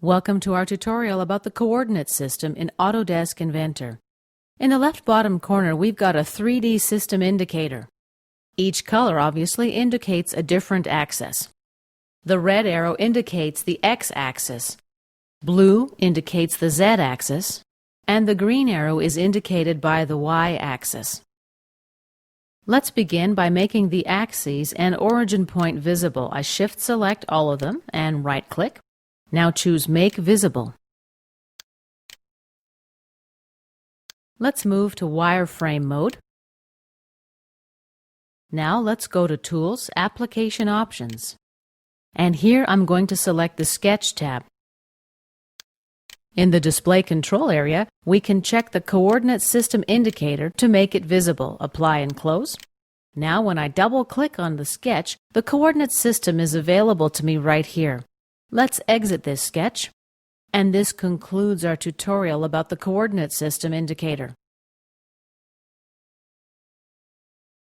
Welcome to our tutorial about the coordinate system in Autodesk Inventor. In the left bottom corner, we've got a 3D system indicator. Each color obviously indicates a different axis. The red arrow indicates the x-axis, blue indicates the z-axis, and the green arrow is indicated by the y-axis. Let's begin by making the axes and origin point visible. I shift-select all of them and right-click. Now choose Make Visible. Let's move to wireframe mode. Now let's go to Tools, Application Options. And here I'm going to select the Sketch tab. In the Display Control area, we can check the Coordinate System indicator to make it visible. Apply and close. Now when I double-click on the sketch, the coordinate system is available to me right here. Let's exit this sketch. And this concludes our tutorial about the coordinate system indicator.